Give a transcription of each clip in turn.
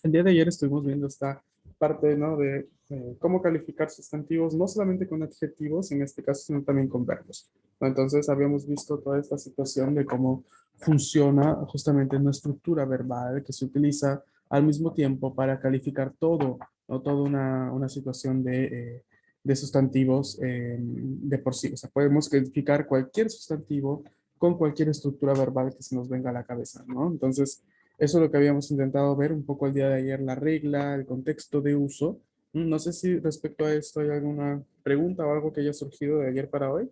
El día de ayer estuvimos viendo esta parte, ¿no? De cómo calificar sustantivos, no solamente con adjetivos, en este caso, sino también con verbos, ¿no? Entonces, habíamos visto toda esta situación de cómo funciona justamente una estructura verbal que se utiliza al mismo tiempo para calificar todo, ¿no? Toda una situación de sustantivos de por sí. O sea, podemos calificar cualquier sustantivo con cualquier estructura verbal que se nos venga a la cabeza, ¿no? Entonces, eso es lo que habíamos intentado ver un poco el día de ayer, la regla, el contexto de uso. No sé si respecto a esto hay alguna pregunta o algo que haya surgido de ayer para hoy.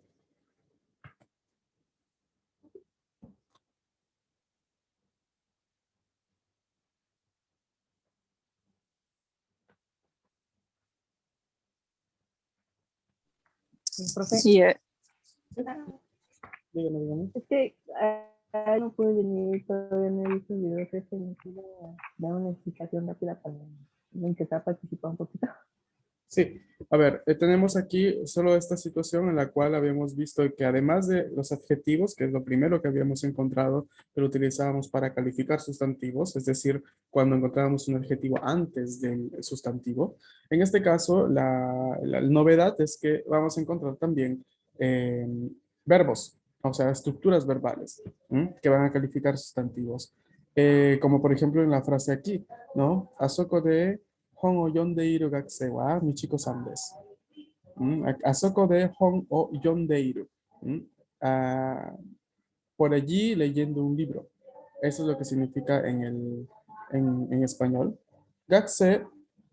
Profe, Sí, Dígame, dígame. es que no pude venir, todavía no he visto el video, que se me quiera dar una explicación rápida para intentar participar un poquito. Sí, a ver, tenemos aquí solo esta situación en la cual habíamos visto que además de los adjetivos, que es lo primero que habíamos encontrado, que lo utilizábamos para calificar sustantivos, es decir, cuando encontrábamos un adjetivo antes del sustantivo. En este caso, la novedad es que vamos a encontrar también eh, verbos, o sea, estructuras verbales, que van a calificar sustantivos. Como por ejemplo en la frase aquí, ¿no? Asoko de 本を読んでいる学生はみちこさんです。あそこで本を読んでいる。Ah, por allí leyendo un libro. Eso es lo que significa en español. Gakse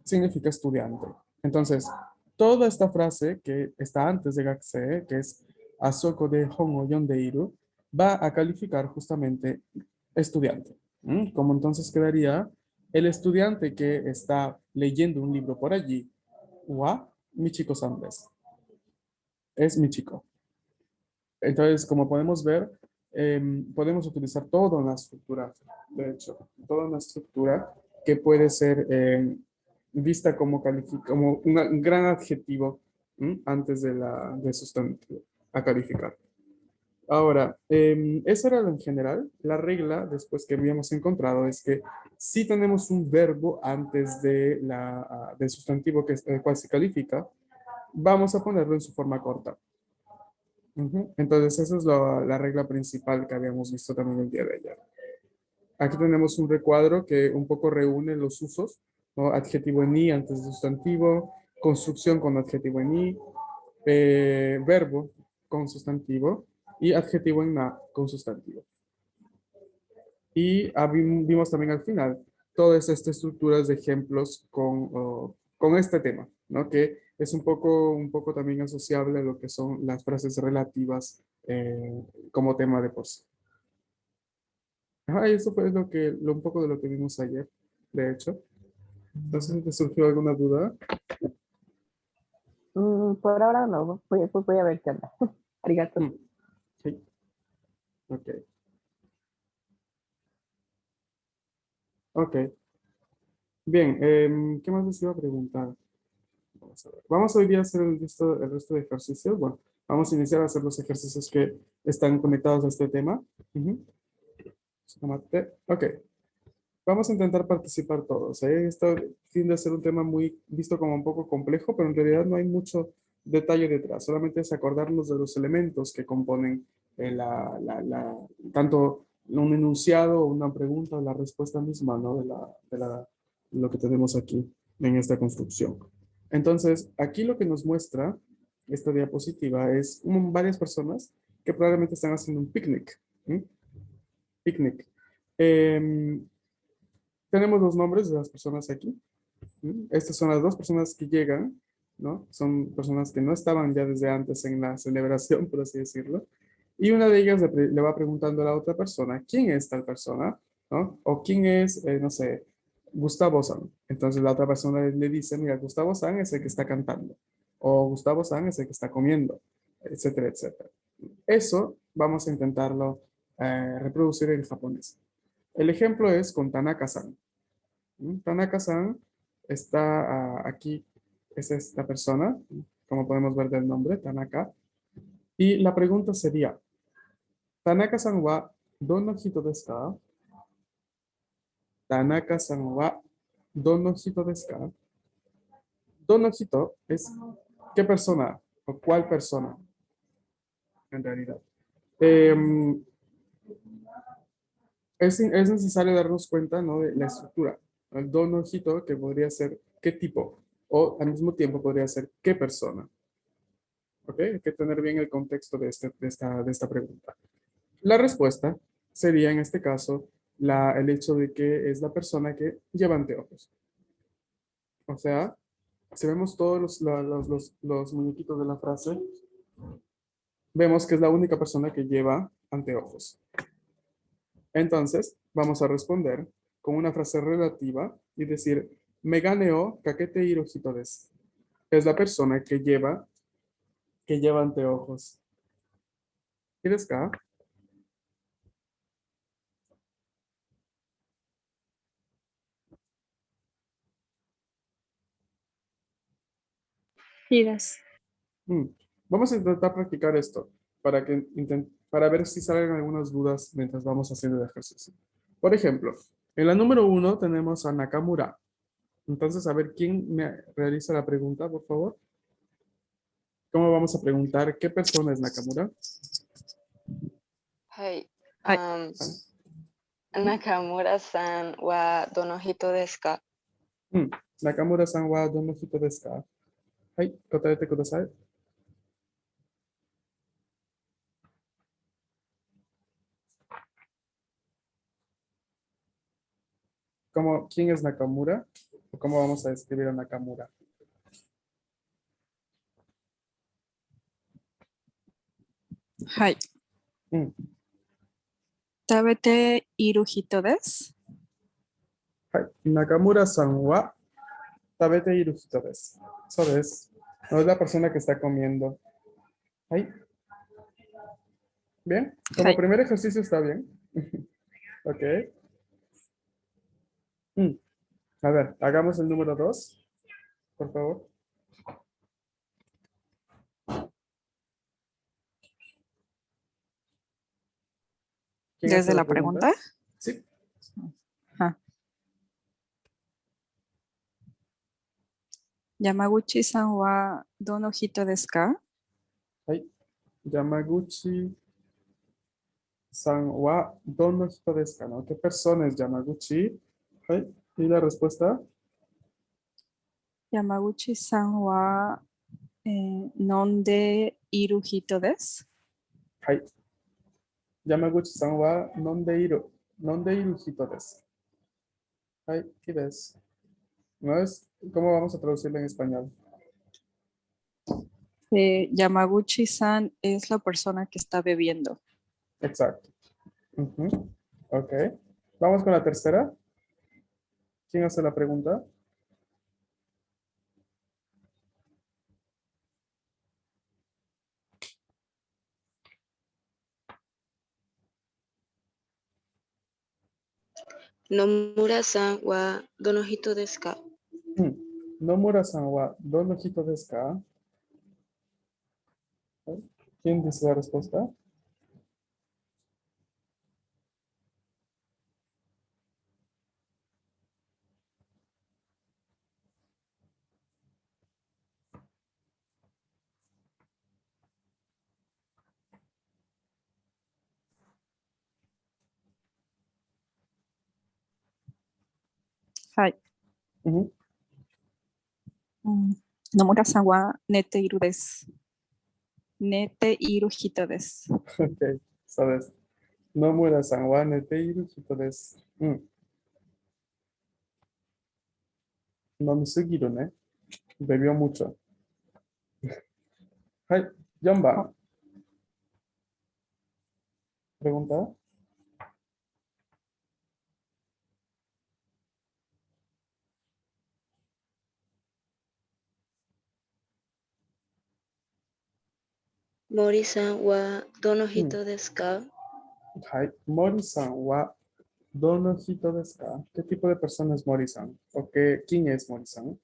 significa estudiante. Entonces, toda esta frase que está antes de Gakse, que es Asoko de hon o yondeiru, va a calificar justamente estudiante. Como entonces quedaría el estudiante que está leyendo un libro por allí, wa Michiko Sandes. Es mi chico. Entonces, como podemos ver, podemos utilizar toda una estructura, de hecho, toda una estructura que puede ser vista como, como un gran adjetivo antes de sustantivo a calificar. Ahora, eso era en general. La regla, después que habíamos encontrado, es que si tenemos un verbo antes del sustantivo el cual se califica, vamos a ponerlo en su forma corta. Entonces, esa es la regla principal que habíamos visto también el día de ayer. Aquí tenemos un recuadro que un poco reúne los usos, ¿no? Adjetivo en i antes de sustantivo, construcción con adjetivo en i, verbo con sustantivo y adjetivo en na con sustantivo. Y vimos también al final todas estas estructuras de ejemplos con este tema, ¿no? Que es un poco también asociable a lo que son las frases relativas como tema de por sí. Ajá, y eso fue un poco de lo que vimos ayer, de hecho. Entonces, ¿te surgió alguna duda? Por ahora no, voy a ver qué onda. Arigato. Sí, ok. Ok, bien, ¿qué más les iba a preguntar? Vamos a ver. Vamos hoy día a hacer el resto de ejercicios. Bueno, vamos a iniciar a hacer los ejercicios que están conectados a este tema. Ujú. Ok, vamos a intentar participar todos. Esto tiende a ser un tema muy visto como un poco complejo, pero en realidad no hay mucho detalle detrás. Solamente es acordarnos de los elementos que componen tanto un enunciado, una pregunta o la respuesta misma, ¿no? Lo que tenemos aquí en esta construcción. Entonces, aquí lo que nos muestra esta diapositiva es varias personas que probablemente están haciendo un picnic. ¿Sí? Picnic. Em, Tenemos los nombres de las personas aquí. Estas son las dos personas que llegan, ¿no? Son personas que no estaban ya desde antes en la celebración, por así decirlo. Y una de ellas le va preguntando a la otra persona, ¿quién es tal persona? ¿No? O quién es, no sé, Gustavo San. Entonces la otra persona le dice, mira, Gustavo San es el que está cantando. O Gustavo San es el que está comiendo, etcétera, etcétera. Eso vamos a intentarlo reproducir en japonés. El ejemplo es con Tanaka-san. Tanaka-san está aquí, es esta persona, como podemos ver del nombre, Tanaka. Y la pregunta sería, Tanaka-san wa donna hito desu ka? Tanaka-san wa Donohito desu ka? Donohito es qué persona o cuál persona en realidad. Em, es necesario darnos cuenta, ¿no? De la estructura. El donohito que podría ser qué tipo o al mismo tiempo podría ser qué persona. ¿Ok? Hay que tener bien el contexto de esta pregunta. La respuesta sería en este caso el hecho de que es la persona que lleva anteojos. O sea, si vemos todos los muñequitos de la frase, vemos que es la única persona que lleva anteojos. Entonces, vamos a responder con una frase relativa y decir, Megane o kakete hirohito desu. Es la persona que lleva anteojos. ¿Quieres acá? Sí, des. Mm. Vamos a intentar practicar esto para ver si salen algunas dudas mientras vamos haciendo el ejercicio. Por ejemplo, en la número 1 tenemos a Nakamura. Entonces, a ver, ¿quién me realiza la pregunta, por favor? ¿Cómo vamos a preguntar qué persona es Nakamura? はい。はい。中村さんはどの人ですか？Mm. Nakamura-san wa dono hito desu ka? はい、答えてください。¿Quién es Nakamura? ¿O cómo vamos a describir a Nakamura? はい。Mm. 食べている人です。はい。Nakamura-san wa tabete iru hito desu. Eso es. No es la persona que está comiendo. Ahí. Bien. Como Hi. primer ejercicio está bien. Ok. Mm. A ver, hagamos el número 2, por favor. ¿Quién hace Desde la la pregunta? pregunta. Sí. あ山口さんはどの人ですか？ Ahí. Yamaguchi-san wa dono hito desu ka, ¿no? ¿Qué persona es Yamaguchi? Ahí. ¿Y la respuesta? 山口さんは、飲んでいる人です。 Ahí. Yamaguchi-san wa nondeiru hito desu. Ahí. ¿Qué ves? ¿No es? ¿Cómo vamos a traducirlo en español? Yamaguchi-san es la persona que está bebiendo. Exacto. Ujú. Ok. Vamos con la tercera. ¿Quién hace la pregunta? Nomura-san waどの人ですか？ Nomura-san wa dono hito desu ka? ¿Quién dice la respuesta? Hi. Ujú. 野村さんは寝ているです。寝ている人です。 Ok, sabes. Nomura-san wa neteiru hito desu. Nomisugiru, ¿ne? Bebió mucho. Hai, 4 番. Pregunta. Mori-san wa どの人ですか？ Hai, Mori-san wa dono hito desu ka? ¿Qué tipo de persona es Mori-san? ¿O quién es Mori-san?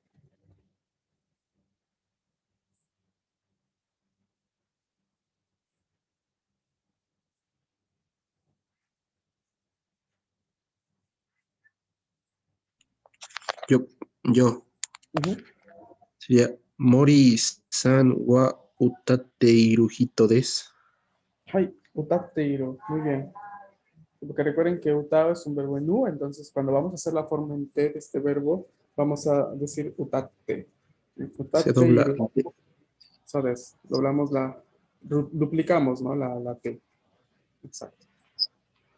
Yo, yo. Ujú. Sería Mori-san wa utatte iru hito desu. Hai, utatteiru. Muy bien. Porque recuerden que utao es un verbo en u, entonces cuando vamos a hacer la forma en te de este verbo, vamos a decir utatte. Se dobla. Utatteiru. ¿Sabes? Doblamos duplicamos, ¿no? La T. Exacto.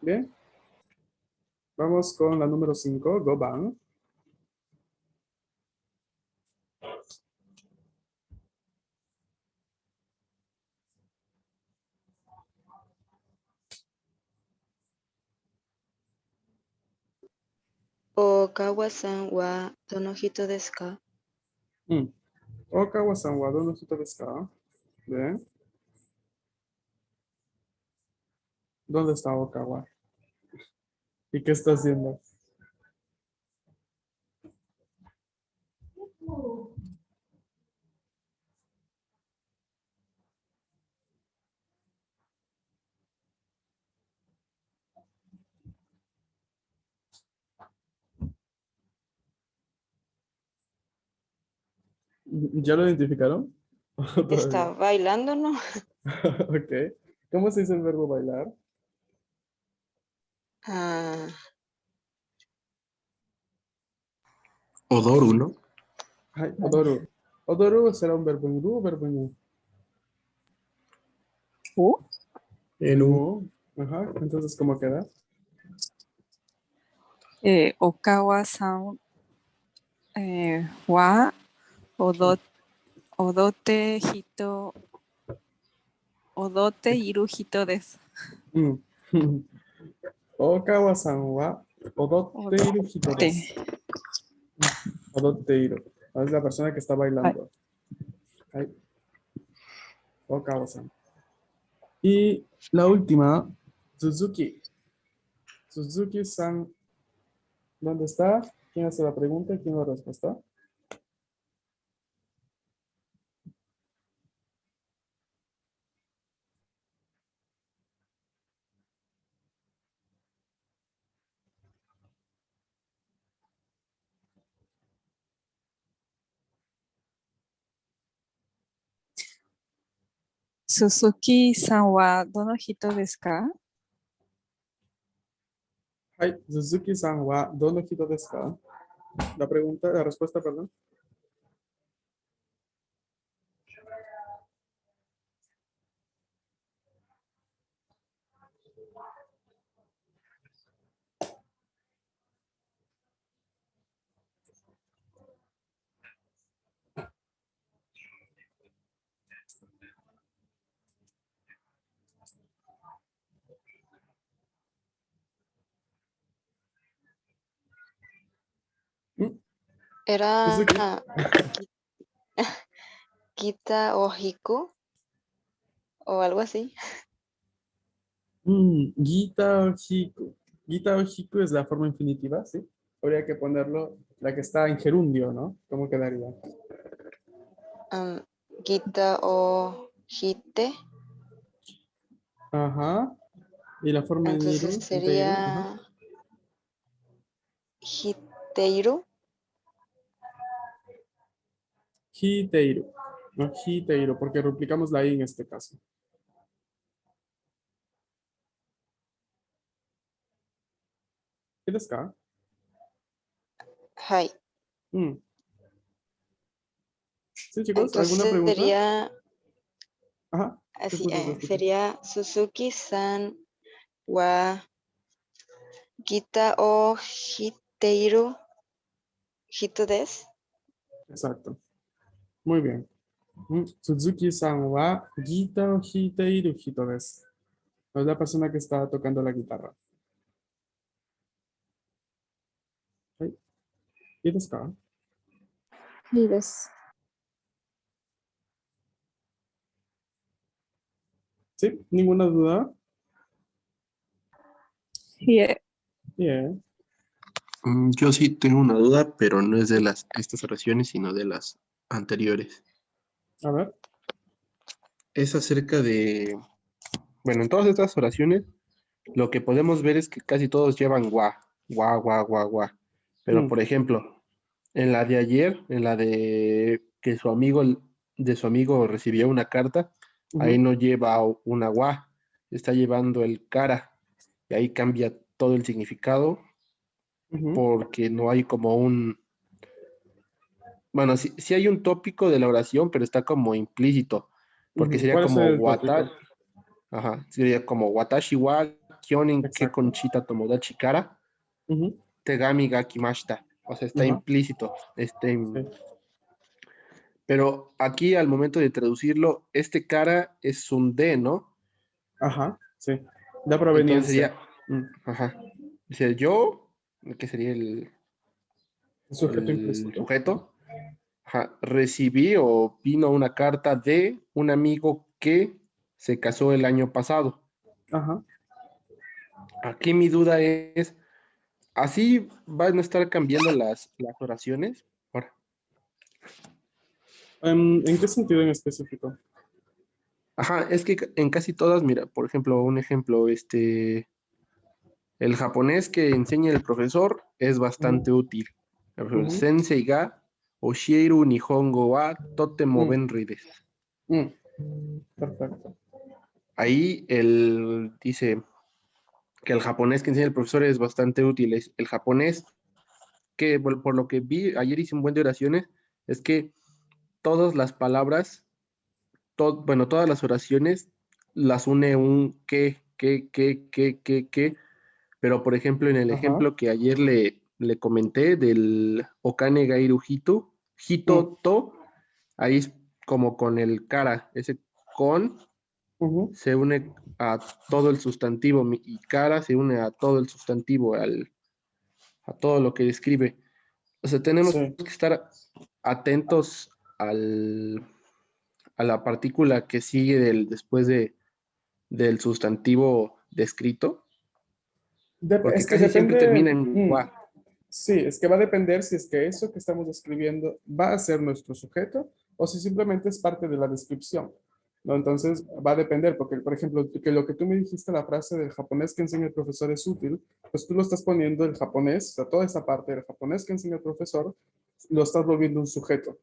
Bien. Vamos con la número 5, Goban. Okawa-san wa dono hito desu ka? Okawa-san wa dono hito desu ka? Bien. ¿Dónde está Okawa? ¿Y qué está haciendo? ¿Ya lo identificaron? Todavía. Está bailando, ¿no? Ok. ¿Cómo se dice el verbo bailar? Ah, Odoru, ¿no? Ay, odoru. Odoru será un verbo en ru o verbo en u. U. En un U. Ajá. Entonces, ¿cómo queda? Okawa-san wa odote hito odote iru hito desu. Mm. Okawa-san wa odotteiru hito desu. Odotteiru. Es la persona que está bailando. Ay. Okawa-san. Y la última, Suzuki. Suzuki-san, ¿dónde está? ¿Quién hace la pregunta y quién la respuesta? Suzuki-san wa dono hito desu ka? Ay, Suzuki-san wa dono hito desu ka? La respuesta, perdón. Mm, era Suzuki. Kita o Hiku o algo así. Gita o Hiku. Gita o Hiku es la forma infinitiva, ¿sí? Habría que ponerlo, la que está en gerundio, ¿no? ¿Cómo quedaría? Kita o Hite. Ajá. Y la forma en Entonces Iru, en Teiru. Ajá. sería Hiteiru. Hiteiru. No, Hiteiru, porque duplicamos la I en este caso. ¿Qué desu ka? Hai. Mm. Sí, chicos, ¿alguna Entonces pregunta? sería Ajá. Te así, escucho, te escucho. sería Suzuki-san wa Kita o Hiteiru hito desu. Exacto. Muy bien. Suzuki-san wa gita o hiteiru hito desu. Es la persona que está tocando la guitarra. Ay, ¿qué desu ka? いいです。 ¿Sí? ¿Ninguna duda? いえ、 Bien. Yo sí tengo una duda, pero no es de estas oraciones, sino de las anteriores. A ver. Es acerca de, bueno, en todas estas oraciones, lo que podemos ver es que casi todos llevan gua, gua, gua, gua, gua. Pero, Mm, por ejemplo, En la de ayer, en la de que de su amigo recibió una carta, ahí Ujú, no lleva una wa, está llevando el cara, y ahí cambia todo el significado ujú, porque no hay como bueno, sí hay un tópico de la oración, pero está como implícito, porque ujú. sería ¿Cuál sería como el tópico? ajá, sería como watashi wa kyonin ke Exacto. conchita tomodachi kara Ujú, tegami ga kimashita. O sea, está ajá, implícito. sí. Pero aquí al momento de traducirlo, este cara es un D, ¿no? Ajá, sí. Da Entonces proveniencia. sería, Mm, ajá, dice yo, que sería sujeto el implícito. sujeto, ajá, recibí o vino una carta de un amigo que se casó el año pasado. Ajá. Aquí mi duda es, ¿así van a estar cambiando las oraciones? Ahora, ¿En qué sentido en específico? ajá, es que en casi todas, mira, por ejemplo, un ejemplo, el japonés que enseña el profesor es Ujú, bastante útil. Por ejemplo, el ujú, sensei ga oshieru nihongo wa totemo mm, benri desu. mm. Perfecto. Ahí él dice que el japonés que enseña el profesor es bastante útil. El japonés que, por lo que vi, ayer hice un buen de oraciones, es que todas las palabras, bueno, todas las oraciones las une un que, pero por ejemplo, en el Ajá. ejemplo que ayer le comenté del Okane Gairu Hito, Mm, Hito to, ahí es como con el cara, ese con ujú, se une a todo el sustantivo y cara se une a todo el sustantivo, a todo lo que describe. O sea, tenemos sí. que estar atentos a la partícula que sigue después del sustantivo descrito, porque Es que casi siempre termina depende. en wa. Sí, es que va a depender si es que eso que estamos describiendo va a ser nuestro sujeto o si simplemente es parte de la descripción, ¿no? Entonces va a depender, porque por ejemplo, que lo que tú me dijiste, la frase del japonés que enseña el profesor es útil, pues tú lo estás poniendo el japonés, o sea, toda esa parte del japonés que enseña el profesor, lo estás volviendo un sujeto.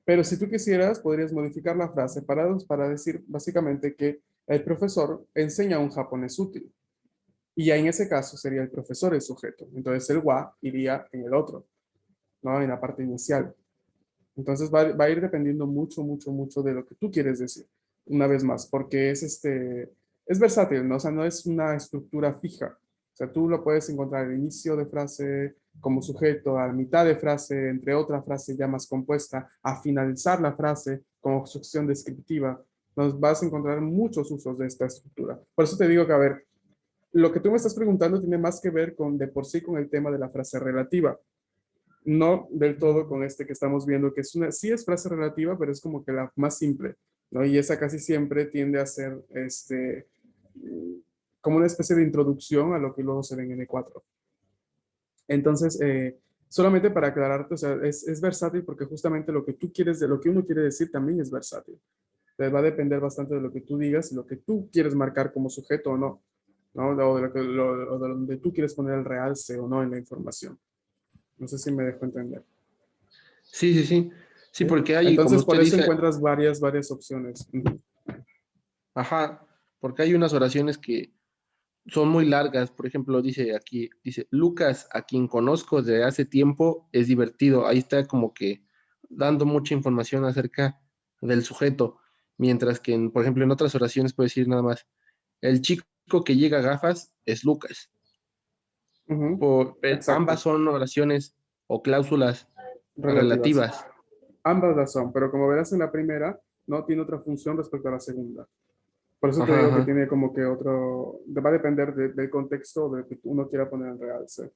Pero si tú quisieras, podrías modificar la frase para decir básicamente que el profesor enseña un japonés útil. Y ya en ese caso sería el profesor el sujeto. Entonces el wa iría en el otro, ¿no? En la parte inicial. Entonces va a ir dependiendo mucho, mucho, mucho de lo que tú quieres decir. Una vez más, porque es versátil, ¿no? O sea, no es una estructura fija. O sea, tú lo puedes encontrar al inicio de frase como sujeto, a la mitad de frase, entre otra frase ya más compuesta, a finalizar la frase como construcción descriptiva. Nos vas a encontrar muchos usos de esta estructura. Por eso te digo que, a ver, lo que tú me estás preguntando tiene más que ver con de por sí con el tema de la frase relativa, no del todo con este que estamos viendo, que sí es frase relativa, pero es como que la más simple, ¿no? Y esa casi siempre tiende a ser como una especie de introducción a lo que luego se ve en N4. Entonces, solamente para aclararte, o sea, es versátil porque justamente lo que tú quieres, de lo que uno quiere decir también es versátil. Entonces, va a depender bastante de lo que tú digas y lo que tú quieres marcar como sujeto o no, ¿no? O de, o de donde tú quieres poner el realce o no en la información. No sé si me dejo entender. Sí, sí, sí. Sí, ¿Sí? porque hay, como Entonces, por usted eso dice, encuentras varias opciones. Ujú. ajá, porque hay unas oraciones que son muy largas. Por ejemplo, dice aquí, dice, Lucas, a quien conozco desde hace tiempo, es divertido. Ahí está como que dando mucha información acerca del sujeto. Mientras que, por ejemplo, en otras oraciones puede decir nada más, el chico que llega a gafas es Lucas. Ujú. Ambas Exacto, son oraciones o cláusulas relativas. relativas. Ambas las son, pero como verás en la primera, no tiene otra función respecto a la segunda. Por eso te Ajá, digo que ajá. tiene como que otro, va a depender del contexto de que uno quiera poner en realce.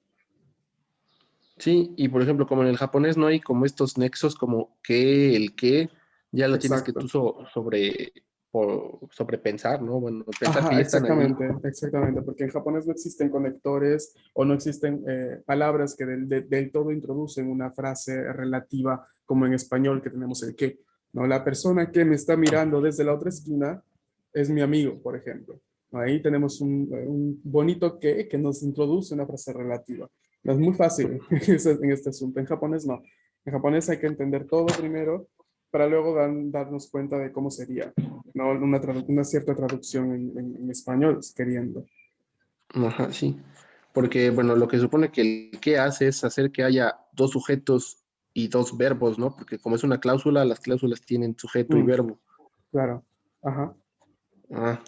Sí, y por ejemplo, como en el japonés no hay como estos nexos como que, el que, ya lo tienes que tú Exacto. sobrepensar, ¿no? Bueno, pensar que Ajá, ya están ahí. exactamente, porque en japonés no existen conectores o no existen palabras que del todo introducen una frase relativa como en español que tenemos el que, ¿no? La persona que me está mirando desde la otra esquina es mi amigo, por ejemplo. Ahí tenemos un bonito que nos introduce una frase relativa. No es muy fácil en este asunto, en japonés no. En japonés hay que entender todo primero para luego darnos cuenta de cómo sería, ¿no? Una cierta traducción en español, queriendo. Ajá, sí. Porque, bueno, lo que supone que el que hace es hacer que haya dos sujetos y dos verbos, ¿no? Porque como es una cláusula, las cláusulas tienen sujeto y Mm, verbo. claro. Ajá. Ah,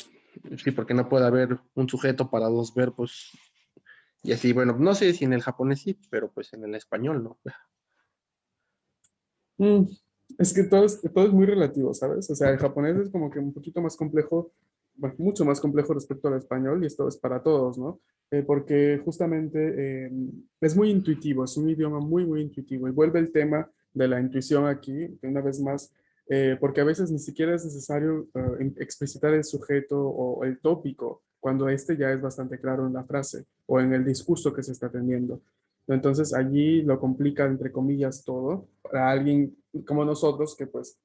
sí, porque no puede haber un sujeto para dos verbos. Y así, bueno, no sé si en el japonés sí, pero pues en el español no. Mm, es que todo es muy relativo, ¿sabes? O sea, el japonés es como que un poquito más complejo, bueno, mucho más complejo respecto al español, y esto es para todos, ¿no? Porque justamente es muy intuitivo, es un idioma muy, muy intuitivo. Y vuelve el tema de la intuición aquí, de una vez más, porque a veces ni siquiera es necesario explicitar el sujeto o el tópico, cuando este ya es bastante claro en la frase o en el discurso que se está teniendo. Entonces allí lo complica, entre comillas, todo para alguien como nosotros que pues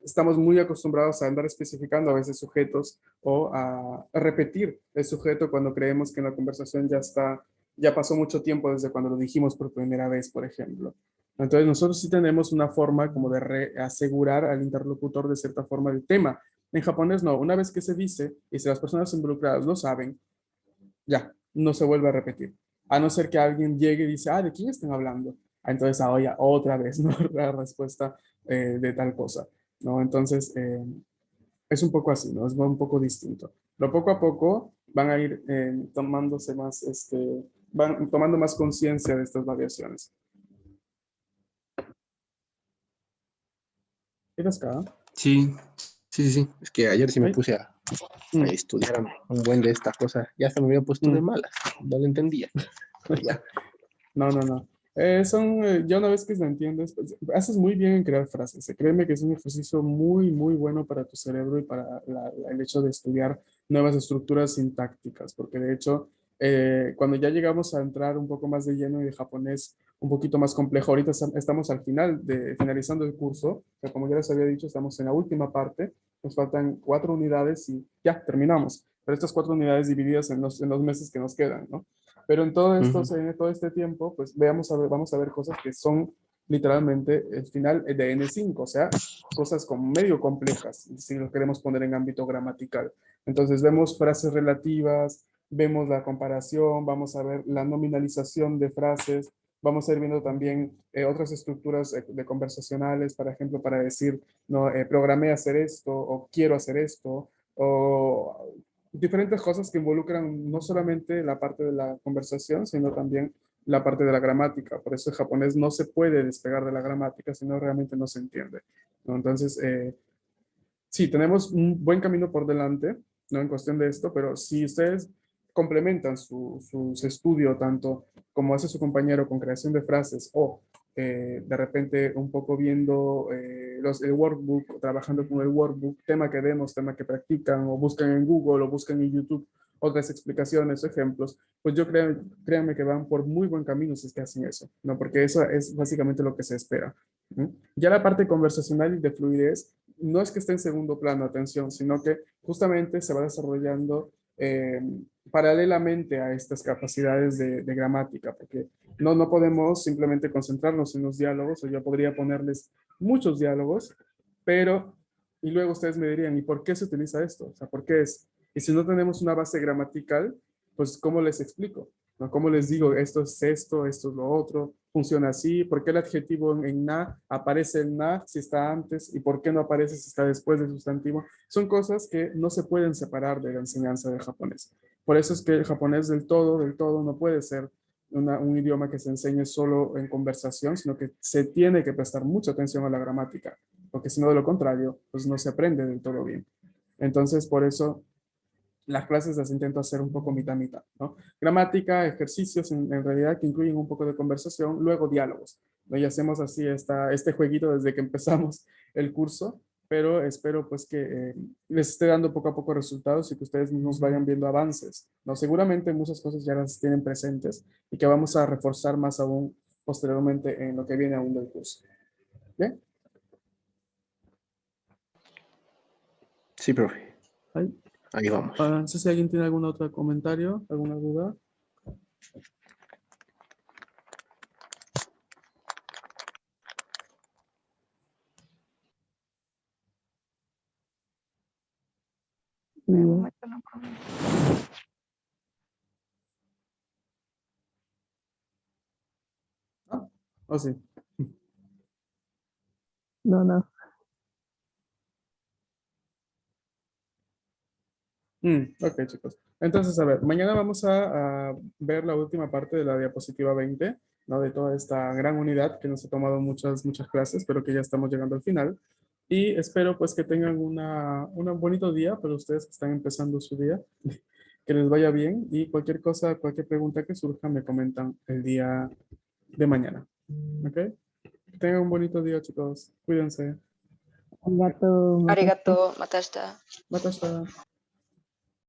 estamos muy acostumbrados a andar especificando a veces sujetos o a repetir el sujeto cuando creemos que en la conversación ya pasó mucho tiempo desde cuando lo dijimos por primera vez, por ejemplo. Entonces nosotros sí tenemos una forma como de asegurar al interlocutor de cierta forma el tema. En japonés no, una vez que se dice y si las personas involucradas lo saben, ya, no se vuelve a repetir. A no ser que alguien llegue y dice, ¿de quién están hablando? Entonces, ya, otra vez, ¿no? La respuesta de tal cosa, ¿no? Entonces, es un poco así, ¿no? Es un poco distinto. Pero poco a poco van a ir tomándose más, van tomando más conciencia de estas variaciones. ¿Eres acá? Sí, sí, sí, sí. Es que ayer sí me Ay, puse a mm, estudiar un buen de esta cosa. Ya se me había puesto de mm. malas. No lo entendía. Pero ya. No, no, no. Ya una vez que lo entiendes, pues, haces muy bien en crear frases. Créeme que es un ejercicio muy, muy bueno para tu cerebro y para el hecho de estudiar nuevas estructuras sintácticas, porque de hecho, cuando ya llegamos a entrar un poco más de lleno en el japonés, un poquito más complejo, ahorita estamos al final, finalizando el curso, que como ya les había dicho, estamos en la última parte, nos faltan 4 unidades y ya terminamos. Pero estas 4 unidades divididas en los meses que nos quedan, ¿no? Pero Ujú. en todo este tiempo, pues vamos a ver cosas que son literalmente el final de N5, o sea, cosas como medio complejas, si lo queremos poner en ámbito gramatical. Entonces vemos frases relativas, vemos la comparación, vamos a ver la nominalización de frases, vamos a ir viendo también otras estructuras de conversacionales, por ejemplo, para decir, no, programé hacer esto o quiero hacer esto, o diferentes cosas que involucran no solamente la parte de la conversación, sino también la parte de la gramática. Por eso el japonés no se puede despegar de la gramática, sino realmente no se entiende, ¿no? Entonces, sí, tenemos un buen camino por delante, ¿no? En cuestión de esto, pero si ustedes complementan su estudio tanto como hace su compañero con creación de frases o de repente un poco viendo el workbook, trabajando con el workbook, tema que vemos, tema que practican o buscan en Google o buscan en YouTube otras explicaciones o ejemplos, pues créanme que van por muy buen camino si es que hacen eso, ¿no? Porque eso es básicamente lo que se espera. ¿Mm? Ya la parte conversacional y de fluidez no es que esté en segundo plano, atención, sino que justamente se va desarrollando paralelamente a estas capacidades de gramática, porque no podemos simplemente concentrarnos en los diálogos, o yo podría ponerles muchos diálogos, pero, y luego ustedes me dirían, ¿y por qué se utiliza esto? O sea, ¿por qué es? Y si no tenemos una base gramatical, pues, ¿cómo les explico? ¿No? ¿Cómo les digo, esto es lo otro, funciona así? ¿Por qué el adjetivo en na aparece en na si está antes y por qué no aparece si está después del sustantivo? Son cosas que no se pueden separar de la enseñanza del japonés. Por eso es que el japonés del todo no puede ser un idioma que se enseñe solo en conversación, sino que se tiene que prestar mucha atención a la gramática, porque si no, de lo contrario, pues no se aprende del todo bien. Entonces, por eso las clases las intento hacer un poco mitad, ¿no? Gramática, ejercicios en realidad que incluyen un poco de conversación, luego diálogos, ¿no? Y hacemos así este jueguito desde que empezamos el curso, pero espero pues que les esté dando poco a poco resultados y que ustedes nos vayan viendo avances, ¿no? Seguramente muchas cosas ya las tienen presentes y que vamos a reforzar más aún posteriormente en lo que viene aún del curso. ¿Bien? Sí, profe. Ahí. Ahí vamos. No sé si alguien tiene algún otro comentario, alguna duda. De Bien. momento no comento. ¿O sí? No, no. Ok, chicos. Entonces, a ver, mañana vamos a ver la última parte de la diapositiva 20, ¿no? De toda esta gran unidad que nos ha tomado muchas clases, pero que ya estamos llegando al final. Y espero pues que tengan un bonito día para ustedes que están empezando su día, que les vaya bien y cualquier cosa, cualquier pregunta que surja me comentan el día de mañana. ¿Ok? Que tengan un bonito día, chicos. Cuídense. Arigato, Arigato, matashita. Matasta.